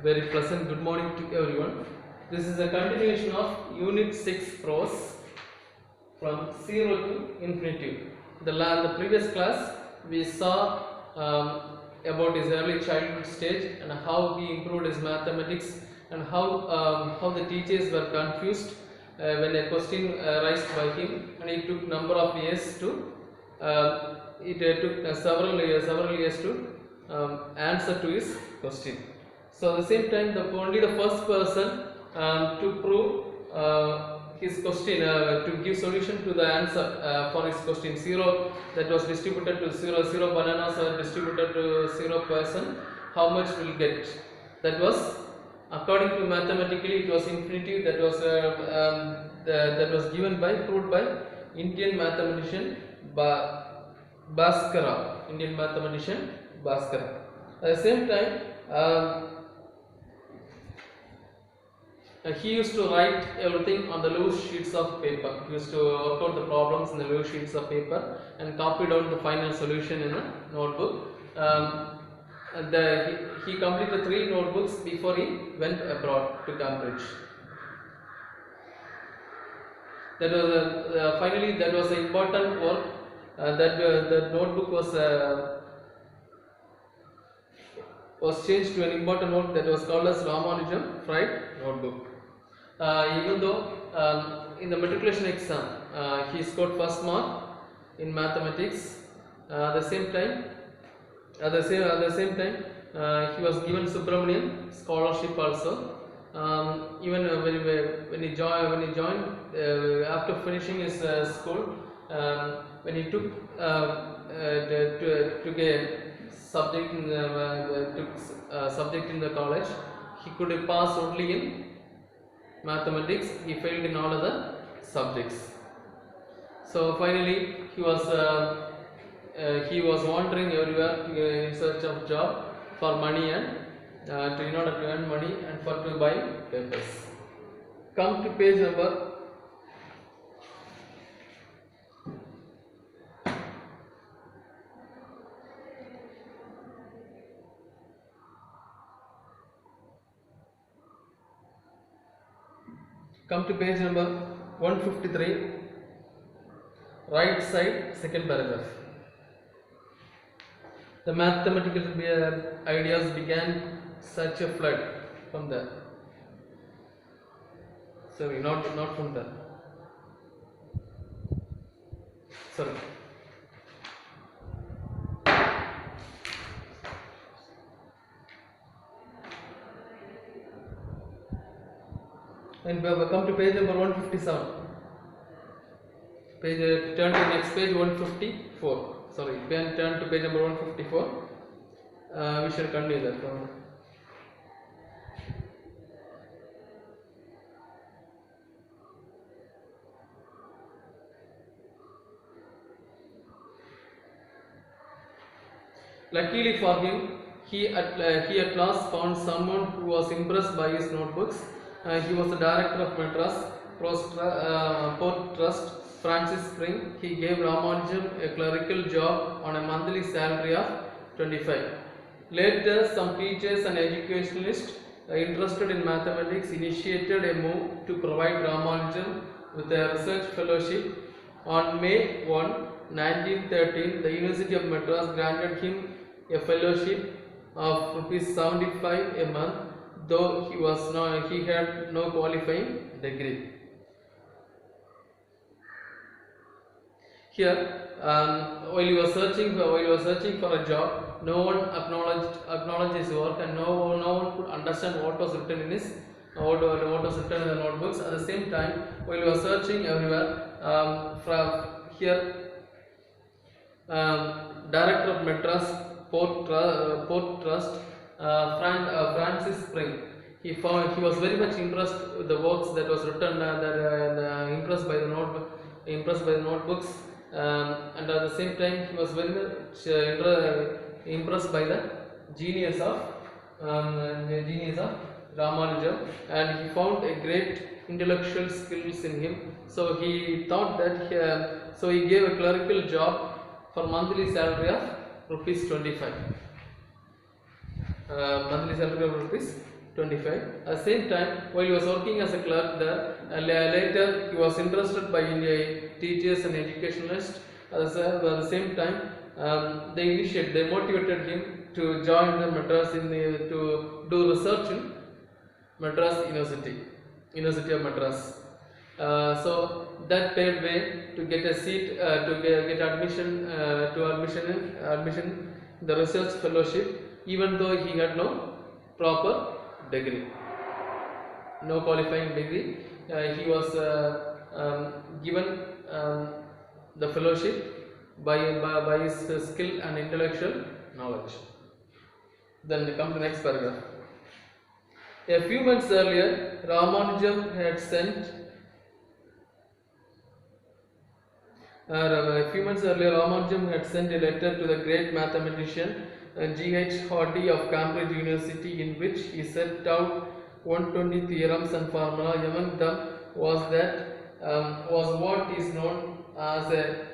Very pleasant good morning to everyone. This is a continuation of Unit 6 Prose from 0 to infinity. The previous class we saw about his early childhood stage and how he improved his mathematics and how the teachers were confused when a question raised by him, and it took number of years to several years to answer to his question. So at the same time, only the first person to prove his question, to give solution to the answer for his question 0, that was distributed to 0 bananas are distributed to 0 person, how much will get? That was, according to mathematically, it was infinity. That was proved by Indian mathematician Bhaskara. At the same time, he used to write everything on the loose sheets of paper. He used to work out the problems in the loose sheets of paper and copy down the final solution in a notebook. He completed 3 notebooks before he went abroad to Cambridge. That was finally that was an important work. The notebook was changed to an important work that was called as Ramanujam Fried Notebook. Even though in the matriculation exam he scored first mark in mathematics, at the same time he was given Subramanian scholarship also. Even when he joined after finishing his school, when he took a subject in the college, he could pass only in mathematics. He failed in all other subjects. So finally he was wandering everywhere in search of job for money and in order to earn money and to buy papers. Come to page number 153, right side, second paragraph. The mathematical ideas began such a flood from there. Sorry, not from there. Sorry. And we have come to page number 157. Turn to next page 154. Sorry, turn to page number 154. We shall continue that from. Luckily for him, he at last found someone who was impressed by his notebooks. He was the director of Madras Port Trust, Francis Spring. He gave Ramanujam a clerical job on a monthly salary of 25. Later, some teachers and educationalists interested in mathematics initiated a move to provide Ramanujam with a research fellowship. On May 1, 1913, the University of Madras granted him a fellowship of ₹75 a month, though he had no qualifying degree. Here, while he was searching for a job, no one acknowledged his work, and no one could understand what was written in the notebooks. At the same time, while he was searching everywhere, from here, director of Madras Port Trust, Francis Spring, he was very much impressed with the works that was written, impressed by the notebooks, and at the same time he was very much impressed by the genius of Ramanujam, and he found a great intellectual skills in him. So he thought that so he gave a clerical job for monthly salary of ₹25. Monthly salary of 25. At the same time, while he was working as a clerk there, later he was interested by teachers and educationalists. At the same time, they motivated him to join the Madras to do research in Madras University of Madras. So that paved way to get a seat, to get admission in the research fellowship, even though he had no proper degree, no qualifying degree. He was given the fellowship by his skill and intellectual knowledge. Then we come to the next paragraph. A few months earlier, Ramanujam had sent a letter to the great mathematician G.H. Hardy of Cambridge University, in which he set out 120 theorems and formula. Among them was what is known as a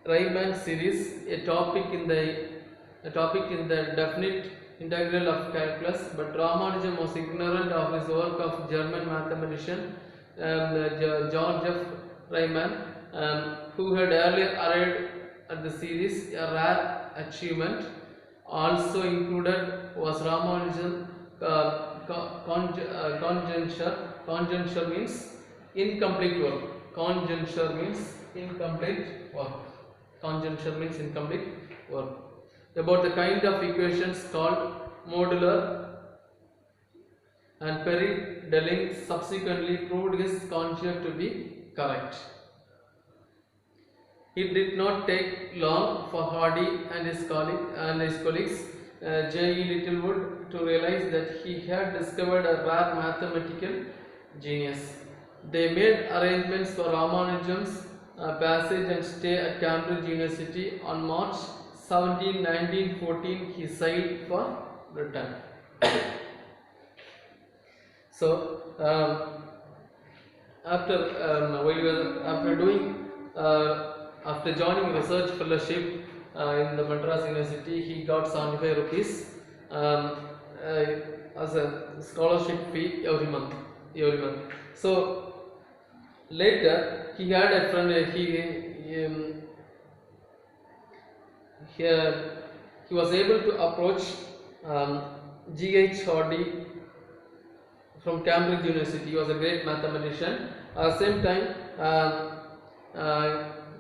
Riemann series, a topic in the definite integral of calculus. But Ramanujan was ignorant of his work of German mathematician George F. Riemann, who had earlier arrived at the series. A rare achievement also included was Ramanujan's conjecture means incomplete work. Conjecture means incomplete work about the kind of equations called modular, and Perry Delling subsequently proved his conjecture to be correct. It did not take long for Hardy and his colleagues J.E. Littlewood to realize that he had discovered a rare mathematical genius. They made arrangements for Ramanujan's passage and stay at Cambridge University. On March 17, 1914, he sailed for Britain. So, after joining research fellowship in the Madras University, he got 75 rupees as a scholarship fee every month. So later he had a friend. He was able to approach G.H. Hardy from Cambridge University. He was a great mathematician. At the same time,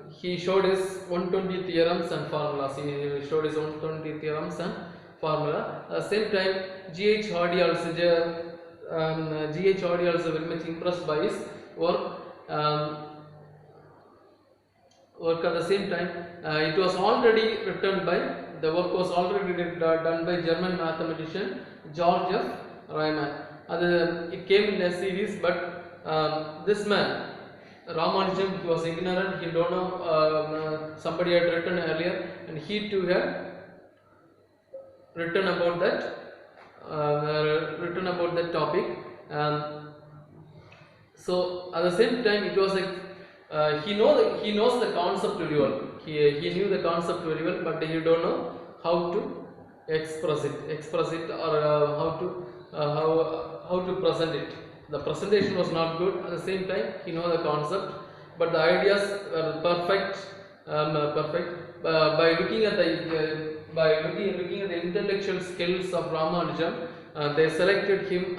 he showed his 120 theorems and formulas. He showed his 120 theorems and formula. At the same time, G.H. Hardy also very much impressed by his work. At the same time, it was already written by, the work was already done by German mathematician George F. Riemann. It came in a series, but this man, Ramanujan, he was ignorant. He don't know somebody had written earlier, and he too had written about that topic. So at the same time, it was like he knows the concept very well. He knew the concept very well, but he don't know how to express it, or how to present it. The presentation was not good. At the same time, he know the concept, but the ideas were perfect. By looking at the intellectual skills of Ramanujan, they selected him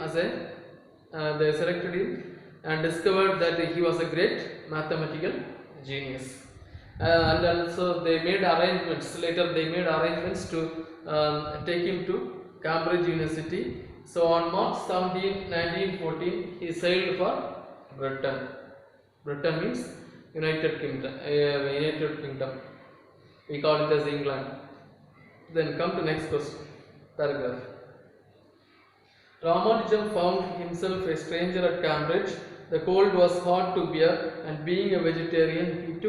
and discovered that he was a great mathematical genius. And also they made arrangements. Later they made arrangements to take him to Cambridge University. So on March 17, 1914, he sailed for Britain. Britain means United Kingdom. We call it as England. Then come to next question, paragraph. Ramanujan found himself a stranger at Cambridge. The cold was hard to bear, and being a vegetarian,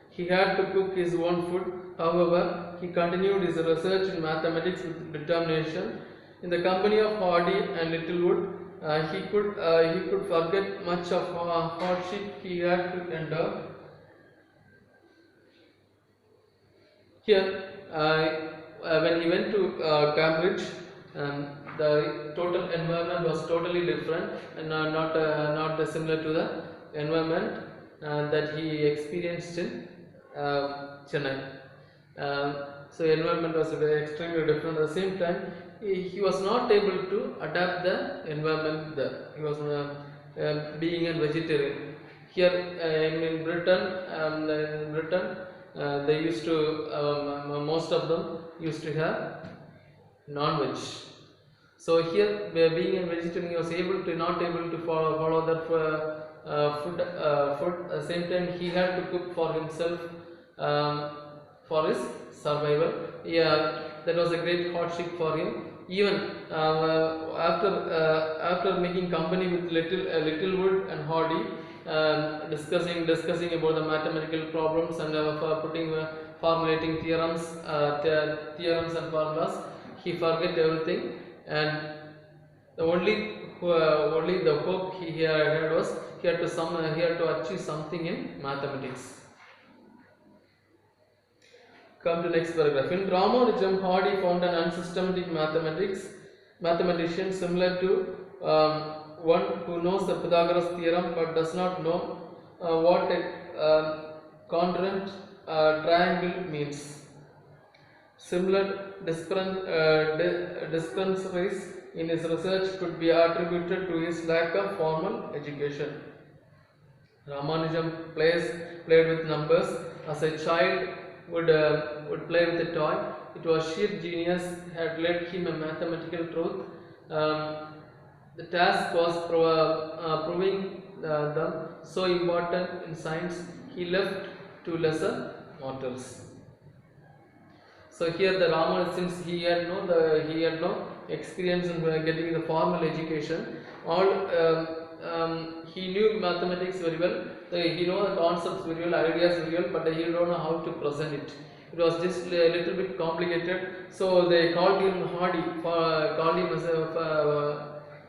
he had to cook his own food. However, he continued his research in mathematics with determination. In the company of Hardy and Littlewood, he could forget much of hardship he had to endure. Here, when he went to Cambridge, the total environment was totally different and not similar to the environment that he experienced in Chennai. So environment was extremely different. At the same time, he was not able to adapt the environment there. He was being a vegetarian. Here in Britain, they used to most of them used to have non-veg. So here, being a vegetarian, he was not able to follow that food. At the same time, he had to cook for himself for his survival. Yeah, that was a great hardship for him. Even after making company with Littlewood and Hardy, discussing about the mathematical problems and formulating theorems and formulas, he forget everything, and the only the hope he had was he had to achieve something in mathematics. Come to next paragraph. In Ramanujan, Hardy found an unsystematic mathematician similar to one who knows the Pythagoras theorem but does not know what a congruent triangle means. Similar discrepancies in his research could be attributed to his lack of formal education. Ramanujan played with numbers as a child would play with a toy. It was sheer genius had led him a mathematical truth. The task was proving them so important in science, he left to lesser mortals. So here the Ramanujan, since he had no experience in getting the formal education, he knew mathematics very well. He know the concepts very well, ideas very well, but he don't know how to present it. It was just a little bit complicated. So they called him Hardy,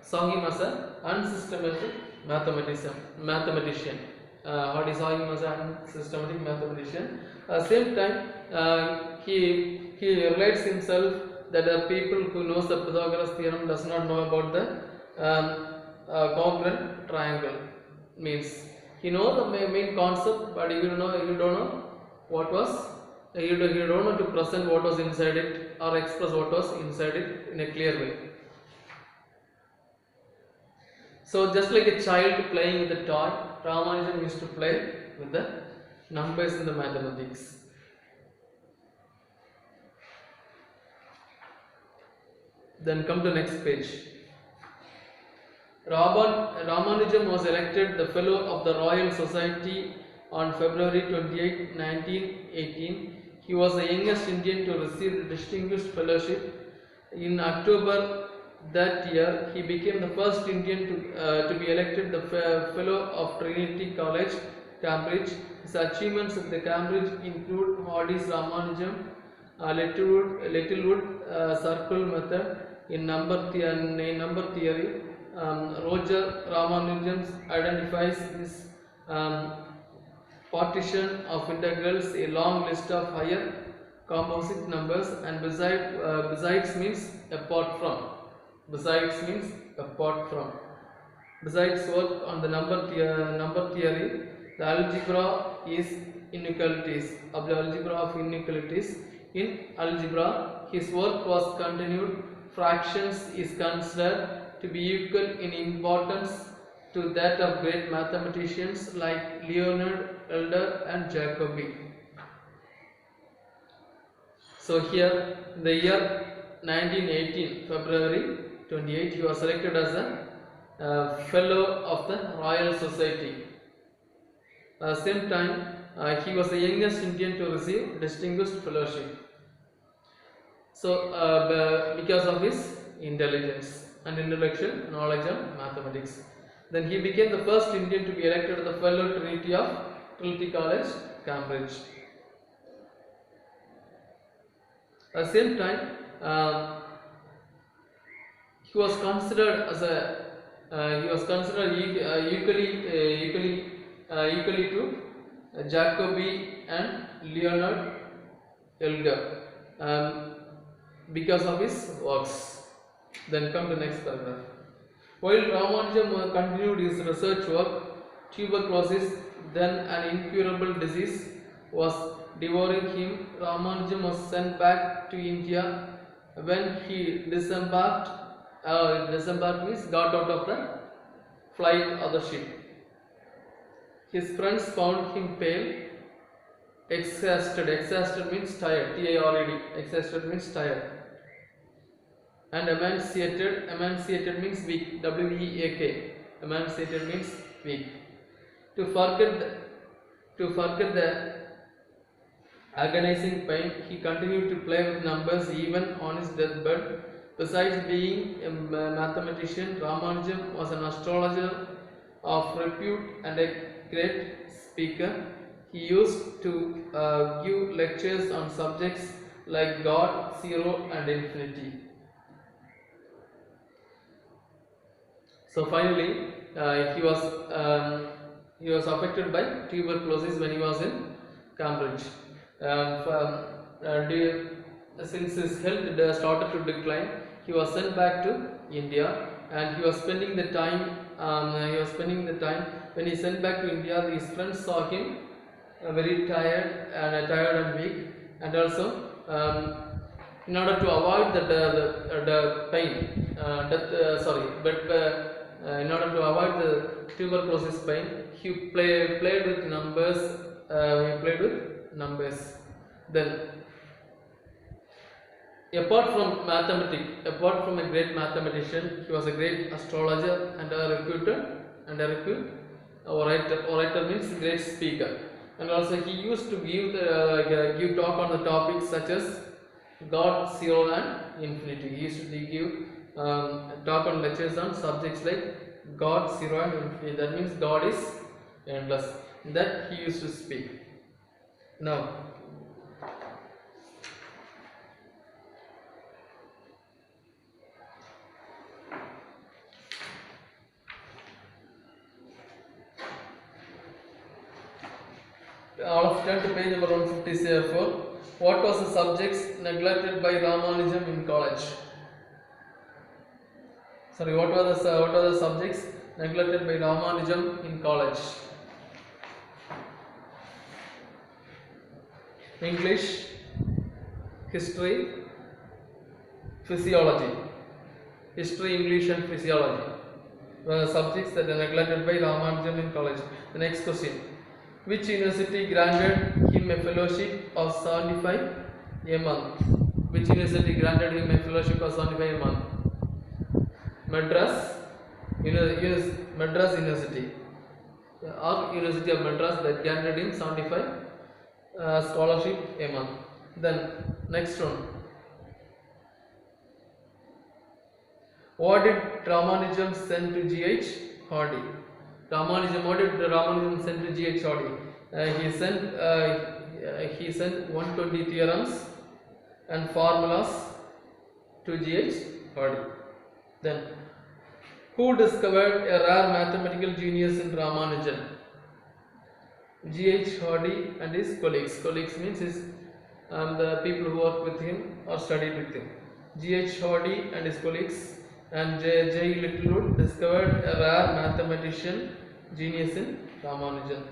saw him as an unsystematic mathematician. Hardy saw him as an unsystematic mathematician. At the same time, he relates himself that the people who knows the Pythagoras theorem does not know about the congruent triangle means. He knows the main concept, but you don't know what was. You don't know to present what was inside it or express what was inside it in a clear way. So just like a child playing with a toy, Ramanujan used to play with the numbers in the mathematics. Then come to next page. Ramanujan was elected the Fellow of the Royal Society on February 28, 1918. He was the youngest Indian to receive the Distinguished Fellowship. In October that year, he became the first Indian to be elected the Fellow of Trinity College, Cambridge. His achievements at the Cambridge include Hardy's Ramanujan, Littlewood circle method in number theory. Roger Ramanujan identifies his partition of integrals, a long list of higher composite numbers, and besides means apart from. Besides work on the number theory, the algebra is inequalities. Of the algebra of inequalities. In algebra, his work was continued. Fractions is considered to be equal in importance to that of great mathematicians like Leonard, Euler and Jacobi. So here, in the year 1918, February 28, he was selected as a Fellow of the Royal Society. At the same time, he was the youngest Indian to receive Distinguished Fellowship. So, because of his intelligence and intellectual knowledge of mathematics. Then he became the first Indian to be elected to the Fellow Trinity of Trinity College, Cambridge. At the same time, he was considered equally to Jacobi and Leonard Euler because of his works. Then come to next paragraph. While Ramanujam continued his research work, tuberculosis, then an incurable disease, was devouring him. Ramanujam was sent back to India. When he disembarked, disembarked means got out of the flight of the ship. His friends found him pale, exhausted. Exhausted means tired. T-I-R-E-D. Exhausted means tired. And emaciated. Emaciated means weak. W-E-A-K. Emaciated means weak. To forget the agonizing pain, he continued to play with numbers even on his deathbed. Besides being a mathematician, Ramanujam was an astrologer of repute and a great speaker. He used to give lectures on subjects like God, zero, and infinity. So finally, he was affected by tuberculosis when he was in Cambridge. Since his health started to decline, he was sent back to India, and he was spending the time. When he sent back to India, his friends saw him very tired and weak, and also in order to avoid the pain, in order to avoid the tuberculosis pain, he played with numbers. Then, apart from a great mathematician, he was a great astrologer and a reputed orator means great speaker. And also he used to give talk on the topics such as God, zero, and infinity. He used to give talk on lectures on subjects like God, zero, and infinity. That means God is endless. That he used to speak. Now, all of turn to page number 154. What was the subjects neglected by Ramanujam in college? Sorry, what were the subjects neglected by Ramanujam in college? English, history, physiology. History, English, and physiology were the subjects that are neglected by Ramanujam in college. The next question. Which university granted him a fellowship of 75 a month? Which university granted him a fellowship of 75 a month? Madras University, or University of Madras, that granted him 75 scholarship a month. Then next one. What did Ramanujam send to G.H. Hardy? What did Ramanujam send to G.H. Hardy? He sent 120 theorems and formulas to G.H. Hardy. Then, who discovered a rare mathematical genius in Ramanujan? G.H. Hardy and his colleagues. Colleagues means the people who worked with him or studied with him. G.H. Hardy and his colleagues and J. Littlewood discovered a rare mathematician genius in Ramanujan.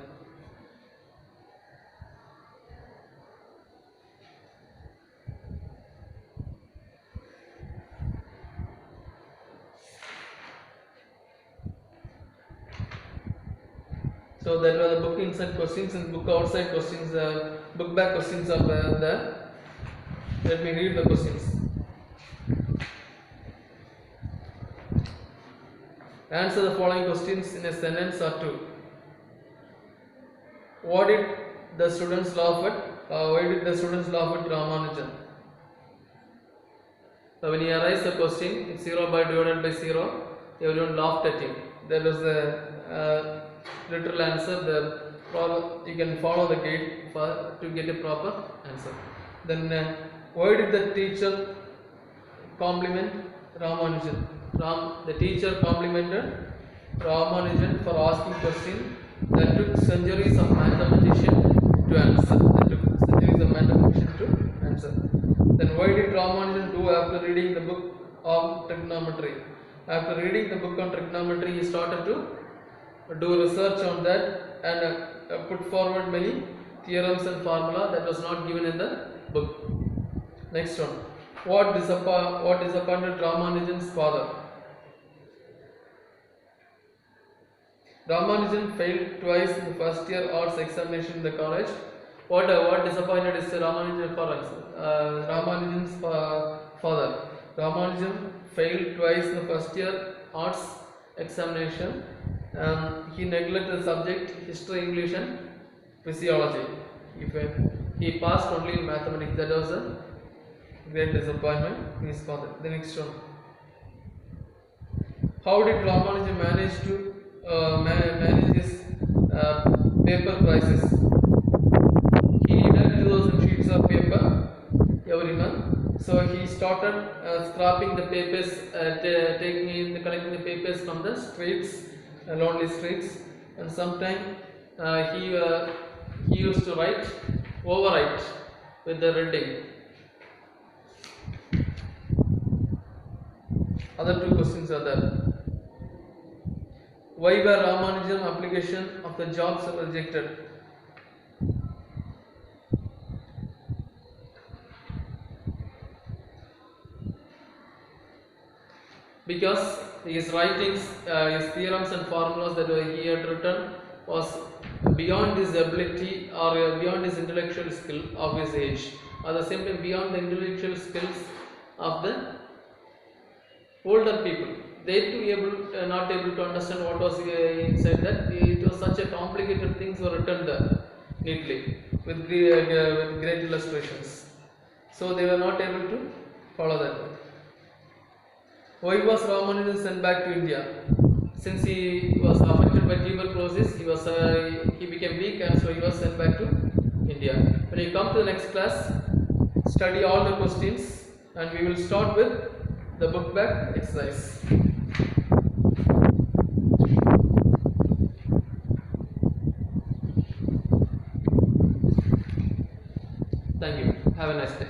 So that were the book inside questions and book outside questions. Book back questions are there. Let me read the questions. Answer the following questions in a sentence or two. What did the students laugh at? Why did the students laugh at Ramanujan? So when you arise the question, it's 0 by divided by 0. Everyone laughed at him. There was a literal answer. You can follow the gate to get a proper answer. Then why did the teacher compliment Ramanujan? The teacher complimented Ramanujan for asking question that took centuries of mathematician to answer. Then why did Ramanujan do after reading the book of trigonometry. After reading the book on trigonometry, he started to do research on that and put forward many theorems and formula that was not given in the book. Next one. What disappointed Ramanujan's father? Ramanujan failed twice in the first year arts examination in the college. What disappointed is Ramanujan's father. Ramanujan failed twice in the first year arts examination. He neglected the subject history, English and physiology. He passed only in mathematics. That was a great disappointment in his father. The next one. How did Ramanujan manage to manage his paper prices? He needed 2000 sheets of paper every month. So he started scrapping the papers, collecting the papers from the streets, lonely streets, and sometimes he used to overwrite with the reading. Other two questions are there. Why were Ramanujan application of the jobs rejected? Because his writings, his theorems and formulas that he had written was beyond his ability or beyond his intellectual skill of his age. At the same time, beyond the intellectual skills of the older people. They too not able to understand what was inside that. It was such a complicated things were written there neatly with great illustrations. So they were not able to follow that. Why was Ramanujan sent back to India? Since he was affected by tuberculosis, he became weak, and so he was sent back to India. When you come to the next class, study all the questions, and we will start with the book back exercise. Thank you. Have a nice day.